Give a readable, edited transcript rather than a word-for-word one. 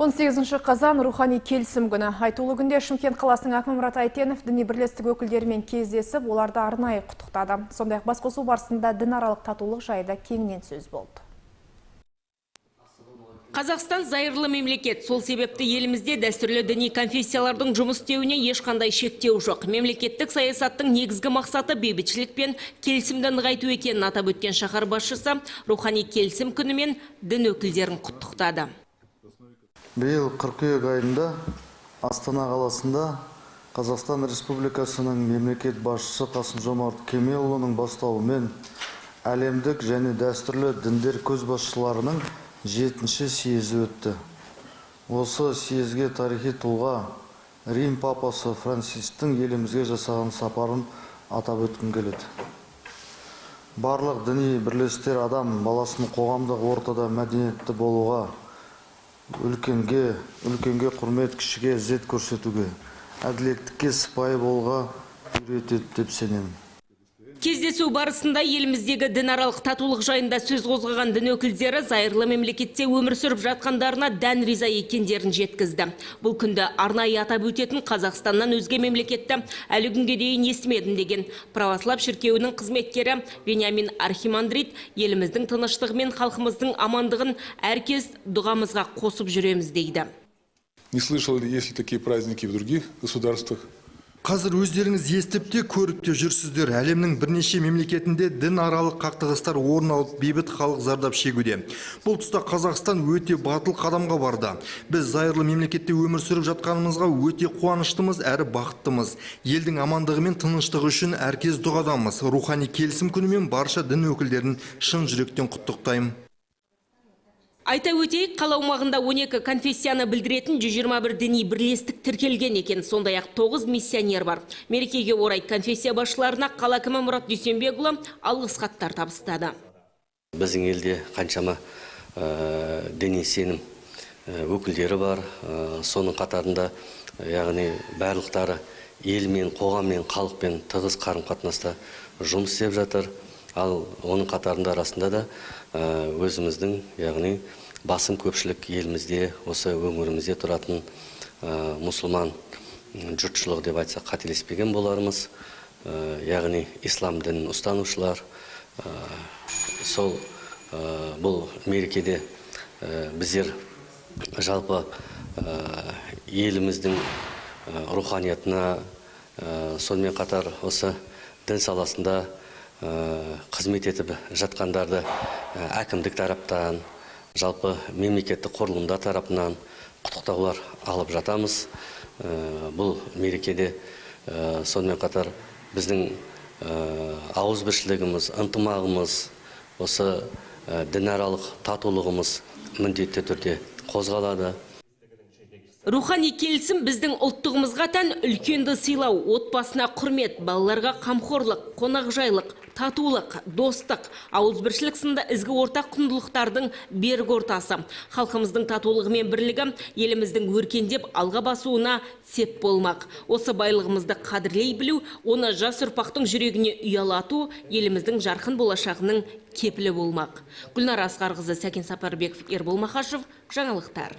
18 қазан рухани келісім күні. Айтулы күнде Шымкент қаласының әкімі Мұрат Әйтенов діни бірлестік өкілдерімен кездесіп, оларды арнайы құттықтады. Сондай-ақ басқосу барысында дінаралық татулық жайында кеңінен сөз болды. Қазақстан зайырлы мемлекет. Сол себепті елімізде дәстүрлі діни конфессиялардың жұмыс істеуіне ешқандай шектеу жоқ. Мемлекеттік саясаттың негізгі мақсаты бейбітшілік пен келісімді нығайту екенін атап өткен шаһар басшысы рухани келісім күнімен дін өкілдерін құттықтады. Биыл қыркүйек айында Астана қаласында Қазақстан Республикасының мемлекет басшысы Қасым-Жомарт Кемелұлының бастауымен әлемдік және дәстүрлі діндер көшбасшыларының 7-ші съезі өтті. Осы съезге тарихи тұлға Рим папасы Францисктің елімізге жасаған сапарын атап өткім келеді. Барлық діни бірлестіктер адам баласын қоғамдық ортада мәдениетті болуға, үлкенге құрмет, кішіге ізет көрсетуге, әділеттікке сыпайы болуға үйретеді деп сенемін. Кездесу барысында еліміздегі дінаралық татулық жайында сөз қозғаған дін өкілдері зайырлы мемлекетте өмір сүріп жатқандарына дән риза екендерін жеткізді. Бұл күнді арнайы атап өтетін Қазақстаннан өзге мемлекетті әлі күнге дейін естімедім деген православ шіркеуінің қызметкері Вениамин Архимандрит еліміздің тыныштығы мен халқымыздың амандығын әркез дұғамызға қосып жүреміз дейді. Не слышал, есть ли такие праздники в других государствах? Қазір өздеріңіз естіп те, көріп те жүрсіздер. Әлемнің бірнеше мемлекетінде дін аралық қақтығыстар орын алып, бейбіт халық зардап шегуде. Бұл тұста Қазақстан өте батыл қадамға барды. Біз зайырлы мемлекетте өмір сүріп жатқанымызға өте қуаныштымыз, әрі бақыттымыз. Елдің амандығы мен тыныштығы үшін әркез дұғадамыз. Рухани келісім күнімен барша дін өкілдерін шын жүректен құттықтаймын. Айта өтейік, қала аумағында 12 конфессияны білдіретін 121 діни бірлестік тіркелген екен. Сондай-ақ 9 миссионер бар. Мерекеге орай конфессия басшыларына қала әкімі Мұрат Дүйсенбекұлы алғыс хаттар табыстады. Біздің елде қаншама діни сенім өкілдері бар. Соның қатарында, яғни барлықтары елмен, қоғаммен, халықпен тығыз қарым-қатынаста жұмыс істеп жатыр. Ал оның қатарында арасында да өзіміздің, яғни басым көпшілік елімізде, осы өңірімізде тұратын мұсылман жұртшылық деп айтсақ қателеспеген болармыз. Яғни ислам дінін ұстанушылар. Сол бұл мерекеде біздер жалпы еліміздің руханиятына, сонымен қатар осы дін саласында қызмет етіп жатқандарды әкімдік тараптан, жалпы мемлекеттік құрылымдар тарапынан құттықтаулар алып жатамыз. Бұл мерекеде сонымен қатар біздің ауызбіршілігіміз, ынтымағымыз, осы дінаралық татулығымыз міндетті түрде қозғалады. Рухани келісім біздің ұлттығымызға тән үлкенді сыйлау, отбасына құрмет, балаларға қамқорлық, қонақжайлық, татулық, достық, ауызбіршілік сынды ізгі ортақ құндылықтардың берік ортасы. Халқымыздың татулығы мен бірлігі еліміздің өркендеп алға басуына сеп болмақ. Осы байлығымызды қадірлей білу, оны жас ұрпақтың жүрегіне ұялату еліміздің жарқын болашағының кепілі болмақ. Гүлнар Асқарқызы, Сәкен Сапарбеков, Ербол Махашев, жаңалықтар.